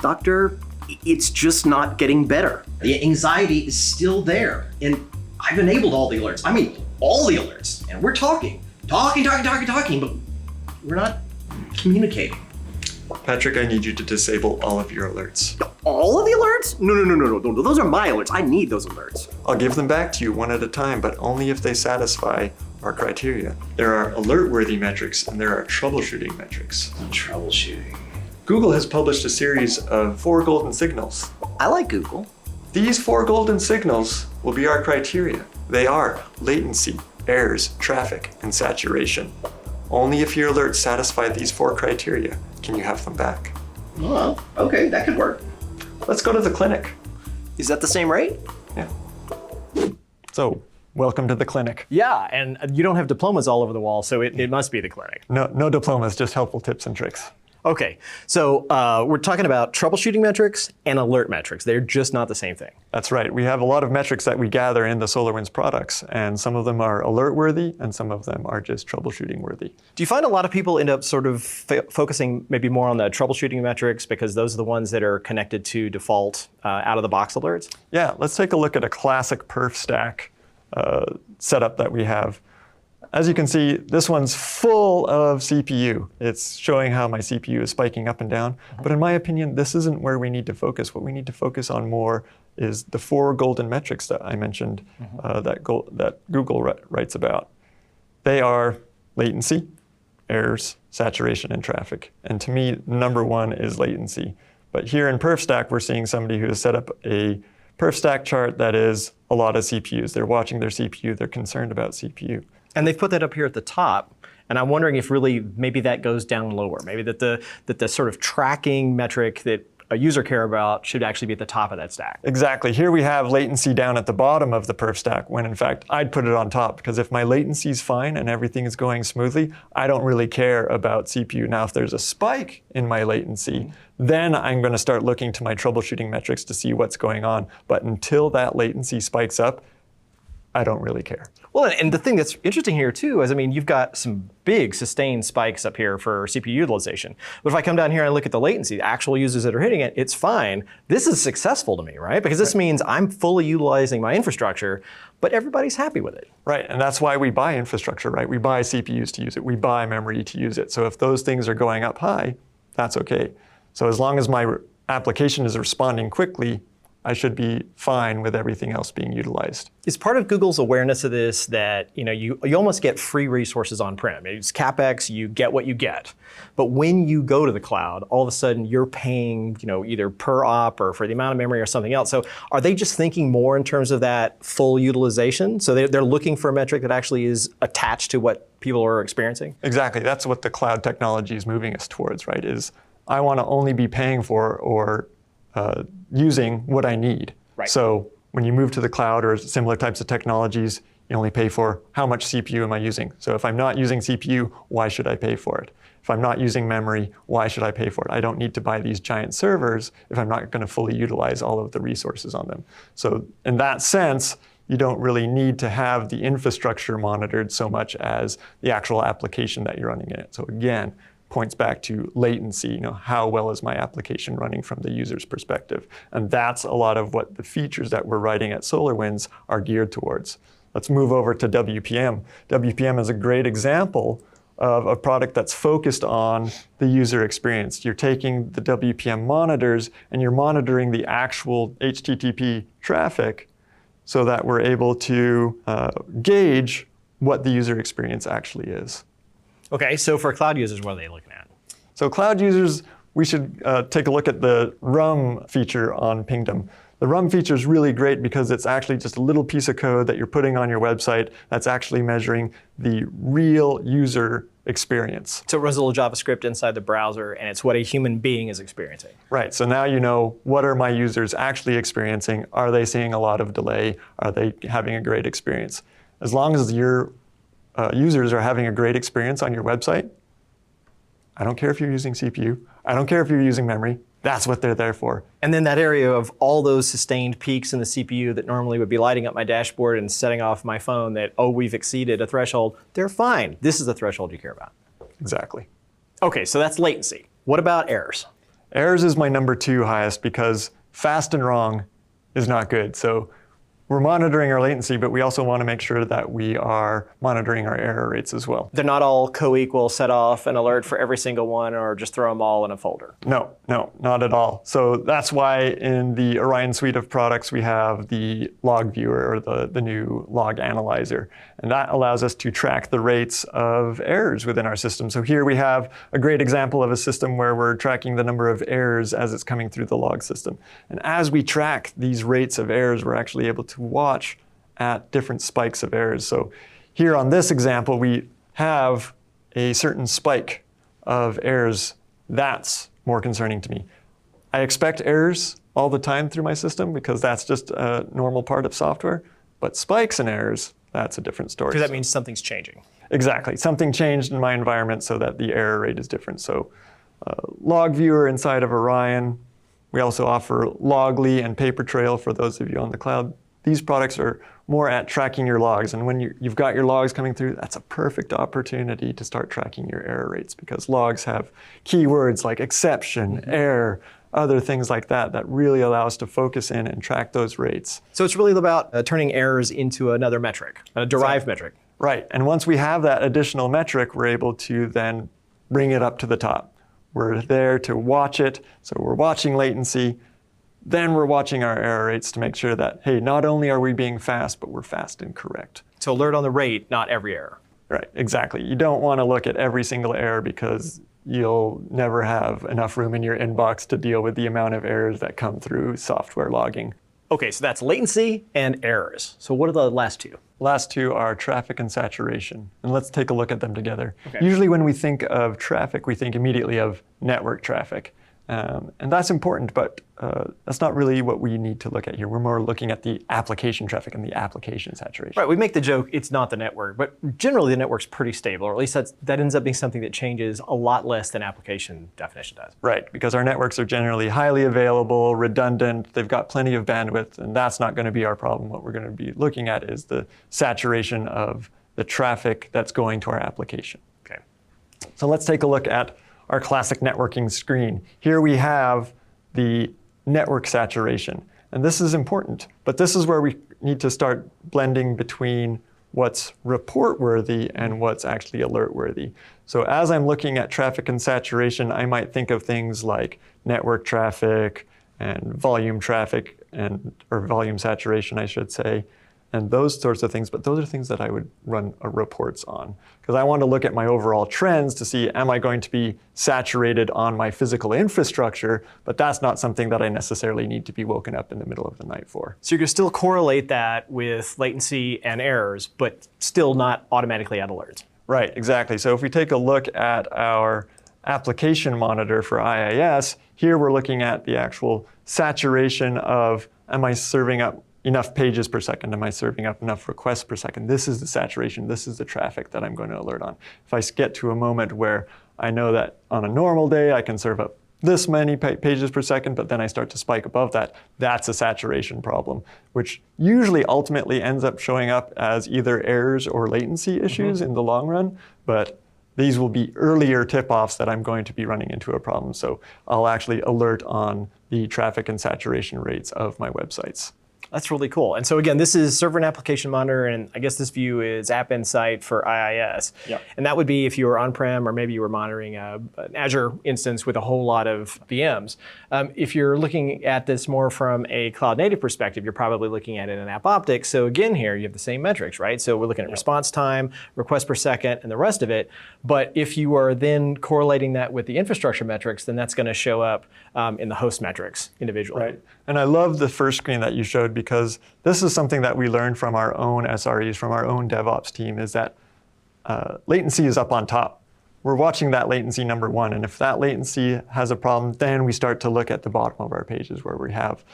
doctor, it's just not getting better. The anxiety is still there, and I've enabled all the alerts. I mean, all the alerts. And we're talking, but we're not communicating. Patrick, I need you to disable all of your alerts. All of the alerts? No. Those are my alerts. I need those alerts. I'll give them back to you one at a time, but only if they satisfy our criteria. There are alert-worthy metrics and there are troubleshooting metrics. Troubleshooting. Google has published a series of 4 golden signals. I like Google. These 4 golden signals will be our criteria. They are latency, errors, traffic, and saturation. Only if your alerts satisfy these 4 criteria can you have them back. Well, okay, that could work. Let's go to the clinic. Is that the same rate? Yeah. So, welcome to the clinic. Yeah, and you don't have diplomas all over the wall, so it must be the clinic. No diplomas, just helpful tips and tricks. Okay, so we're talking about troubleshooting metrics and alert metrics. They're just not the same thing. That's right. We have a lot of metrics that we gather in the SolarWinds products, and some of them are alert-worthy, and some of them are just troubleshooting-worthy. Do you find a lot of people end up sort of focusing maybe more on the troubleshooting metrics because those are the ones that are connected to default out-of-the-box alerts? Yeah, let's take a look at a classic perf stack setup that we have. As you can see, this one's full of CPU. It's showing how my CPU is spiking up and down. But in my opinion, this isn't where we need to focus. What we need to focus on more is the 4 golden metrics that I mentioned that Google writes about. They are latency, errors, saturation, and traffic. And to me, number 1 is latency. But here in PerfStack, we're seeing somebody who has set up a PerfStack chart that is a lot of CPUs. They're watching their CPU. They're concerned about CPU. And they've put that up here at the top. And I'm wondering if really maybe that goes down lower. Maybe that the sort of tracking metric that a user care about should actually be at the top of that stack. Exactly. Here we have latency down at the bottom of the perf stack, when in fact I'd put it on top, because if my latency is fine and everything is going smoothly, I don't really care about CPU. Now, if there's a spike in my latency, then I'm going to start looking to my troubleshooting metrics to see what's going on. But until that latency spikes up, I don't really care. Well, and the thing that's interesting here too is, I mean, you've got some big sustained spikes up here for CPU utilization. But if I come down here and look at the latency, the actual users that are hitting it, it's fine. This is successful to me, right? Because this means I'm fully utilizing my infrastructure, but everybody's happy with it. Right, and that's why we buy infrastructure, right? We buy CPUs to use it. We buy memory to use it. So if those things are going up high, that's okay. So as long as my application is responding quickly, I should be fine with everything else being utilized. Is part of Google's awareness of this that you almost get free resources on-prem? It's CapEx, you get what you get. But when you go to the cloud, all of a sudden you're paying either per op or for the amount of memory or something else. So are they just thinking more in terms of that full utilization? So they're looking for a metric that actually is attached to what people are experiencing? Exactly. That's what the cloud technology is moving us towards, right? Is I want to only be paying for or using what I need. Right. So when you move to the cloud or similar types of technologies, you only pay for how much CPU am I using. So if I'm not using CPU, why should I pay for it? If I'm not using memory, why should I pay for it? I don't need to buy these giant servers if I'm not going to fully utilize all of the resources on them. So in that sense, you don't really need to have the infrastructure monitored so much as the actual application that you're running in it. So again, points back to latency, how well is my application running from the user's perspective? And that's a lot of what the features that we're writing at SolarWinds are geared towards. Let's move over to WPM. WPM is a great example of a product that's focused on the user experience. You're taking the WPM monitors and you're monitoring the actual HTTP traffic so that we're able to gauge what the user experience actually is. Okay, so for cloud users, what are they looking at? So cloud users, we should take a look at the RUM feature on Pingdom. The RUM feature is really great because it's actually just a little piece of code that you're putting on your website that's actually measuring the real user experience. So it runs a little JavaScript inside the browser, and it's what a human being is experiencing. Right, so now you know, what are my users actually experiencing? Are they seeing a lot of delay? Are they having a great experience? As long as your users are having a great experience on your website, I don't care if you're using CPU, I don't care if you're using memory, that's what they're there for. And then that area of all those sustained peaks in the CPU that normally would be lighting up my dashboard and setting off my phone that, oh, we've exceeded a threshold, they're fine. This is the threshold you care about. Exactly. Okay, so that's latency. What about errors? Errors is my number 2 highest because fast and wrong is not good. So we're monitoring our latency, but we also want to make sure that we are monitoring our error rates as well. They're not all co-equal, set off an alert for every single one, or just throw them all in a folder. No, not at all. So that's why in the Orion suite of products, we have the log viewer, or the new log analyzer. And that allows us to track the rates of errors within our system. So here we have a great example of a system where we're tracking the number of errors as it's coming through the log system. And as we track these rates of errors, we're actually able to watch at different spikes of errors. So here on this example, we have a certain spike of errors. That's more concerning to me. I expect errors all the time through my system because that's just a normal part of software. But spikes and errors, that's a different story. Because that means something's changing. Exactly. Something changed in my environment so that the error rate is different. So log viewer inside of Orion. We also offer Loggly and Papertrail for those of you on the cloud. These products are more at tracking your logs. And when you've got your logs coming through, that's a perfect opportunity to start tracking your error rates because logs have keywords like exception, error, other things like that that really allow us to focus in and track those rates. So it's really about turning errors into another metric, a derived metric. Right. And once we have that additional metric, we're able to then bring it up to the top. We're there to watch it. So we're watching latency. Then we're watching our error rates to make sure that, hey, not only are we being fast, but we're fast and correct. So alert on the rate, not every error. Right, exactly. You don't want to look at every single error because you'll never have enough room in your inbox to deal with the amount of errors that come through software logging. Okay, so that's latency and errors. So what are the last two? Last two are traffic and saturation. And let's take a look at them together. Okay. Usually when we think of traffic, we think immediately of network traffic. And that's important, but that's not really what we need to look at here. We're more looking at the application traffic and the application saturation. Right, we make the joke it's not the network, but generally the network's pretty stable, or at least that ends up being something that changes a lot less than application definition does. Right, because our networks are generally highly available, redundant, they've got plenty of bandwidth, and that's not going to be our problem. What we're going to be looking at is the saturation of the traffic that's going to our application. Okay. So let's take a look at our classic networking screen. Here we have the network saturation. And this is important, but this is where we need to start blending between what's report-worthy and what's actually alert-worthy. So as I'm looking at traffic and saturation, I might think of things like network traffic and volume traffic, or volume saturation, I should say, and those sorts of things, but those are things that I would run reports on. Because I want to look at my overall trends to see, am I going to be saturated on my physical infrastructure, but that's not something that I necessarily need to be woken up in the middle of the night for. So you can still correlate that with latency and errors, but still not automatically add alerts. Right, exactly. So if we take a look at our application monitor for IIS, here we're looking at the actual saturation of, am I serving up enough pages per second? Am I serving up enough requests per second? This is the saturation. This is the traffic that I'm going to alert on. If I get to a moment where I know that on a normal day I can serve up this many pages per second, but then I start to spike above that, that's a saturation problem, which usually ultimately ends up showing up as either errors or latency issues in the long run. But these will be earlier tip-offs that I'm going to be running into a problem. So I'll actually alert on the traffic and saturation rates of my websites. That's really cool. And so again, this is Server and Application Monitor, and I guess this view is App Insight for IIS. Yep. And that would be if you were on-prem, or maybe you were monitoring an Azure instance with a whole lot of VMs. If you're looking at this more from a cloud-native perspective, you're probably looking at it in AppOptics. So again, here you have the same metrics, right? So we're looking at response time, requests per second, and the rest of it. But if you are then correlating that with the infrastructure metrics, then that's going to show up in the host metrics individually. Right. And I love the first screen that you showed, because this is something that we learned from our own SREs, from our own DevOps team, is that latency is up on top. We're watching that latency number one, and if that latency has a problem, then we start to look at the bottom of our pages where we have,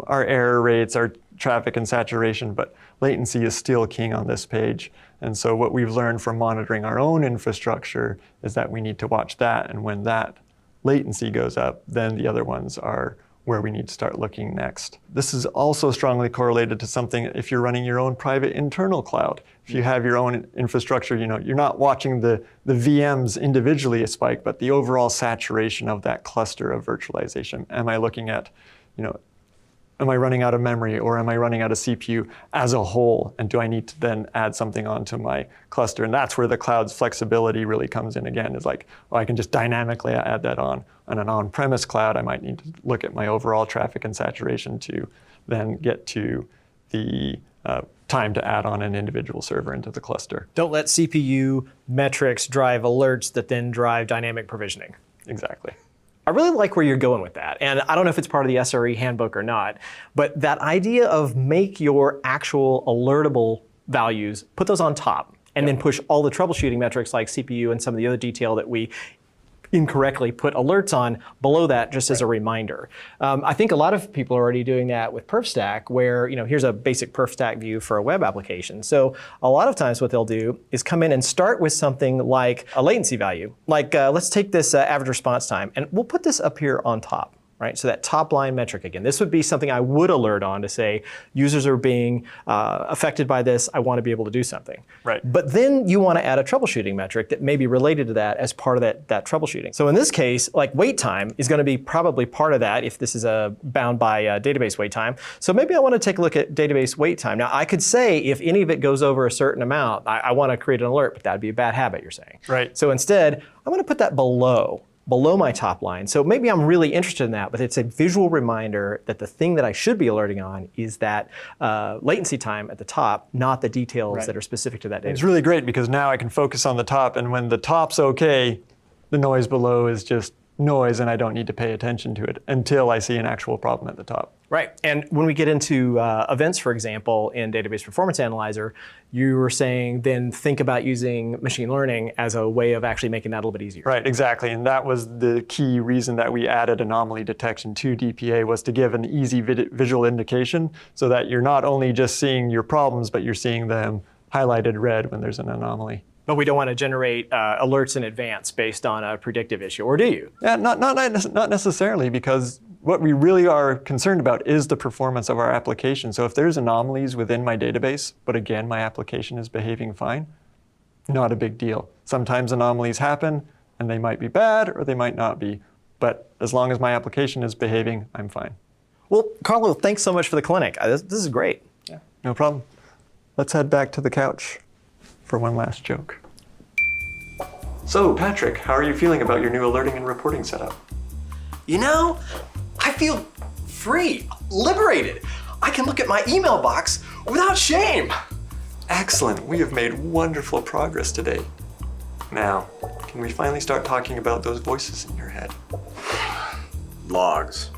our error rates, our traffic and saturation, but latency is still king on this page. And so what we've learned from monitoring our own infrastructure is that we need to watch that, and when that latency goes up, then the other ones are where we need to start looking next. This is also strongly correlated to something if you're running your own private internal cloud. If you have your own infrastructure, you're not watching the VMs individually spike, but the overall saturation of that cluster of virtualization. Am I looking at, am I running out of memory or am I running out of CPU as a whole? And do I need to then add something onto my cluster? And that's where the cloud's flexibility really comes in again, is like, I can just dynamically add that on. On an on-premise cloud, I might need to look at my overall traffic and saturation to then get to the time to add on an individual server into the cluster. Don't let CPU metrics drive alerts that then drive dynamic provisioning. Exactly. I really like where you're going with that. And I don't know if it's part of the SRE handbook or not, but that idea of make your actual alertable values, put those on top, and then push all the troubleshooting metrics like CPU and some of the other detail that we incorrectly put alerts on below that just as a reminder. I think a lot of people are already doing that with PerfStack, where here's a basic PerfStack view for a web application. So a lot of times what they'll do is come in and start with something like a latency value. Like let's take this average response time, and we'll put this up here on top. Right? So that top line metric again, this would be something I would alert on to say users are being affected by this. I want to be able to do something. Right. But then you want to add a troubleshooting metric that may be related to that as part of that troubleshooting. So in this case, like wait time is going to be probably part of that if this is bound by database wait time. So maybe I want to take a look at database wait time. Now I could say if any of it goes over a certain amount, I want to create an alert, but that'd be a bad habit, you're saying. Right. So instead, I'm going to put that below my top line. So maybe I'm really interested in that, but it's a visual reminder that the thing that I should be alerting on is that latency time at the top, not the details that are specific to that data. It's really great because now I can focus on the top, and when the top's okay, the noise below is just noise and I don't need to pay attention to it until I see an actual problem at the top. Right, and when we get into events, for example, in Database Performance Analyzer, you were saying then think about using machine learning as a way of actually making that a little bit easier. Right, exactly, and that was the key reason that we added anomaly detection to DPA, was to give an easy visual indication so that you're not only just seeing your problems, but you're seeing them highlighted red when there's an anomaly. But we don't want to generate alerts in advance based on a predictive issue, or do you? Yeah, not necessarily, because what we really are concerned about is the performance of our application. So if there's anomalies within my database, but again, my application is behaving fine, not a big deal. Sometimes anomalies happen, and they might be bad, or they might not be. But as long as my application is behaving, I'm fine. Well, Carlo, thanks so much for the clinic. This is great. Yeah, no problem. Let's head back to the couch for one last joke. So, Patrick, how are you feeling about your new alerting and reporting setup? I feel free, liberated. I can look at my email box without shame. Excellent. We have made wonderful progress today. Now, can we finally start talking about those voices in your head? Logs.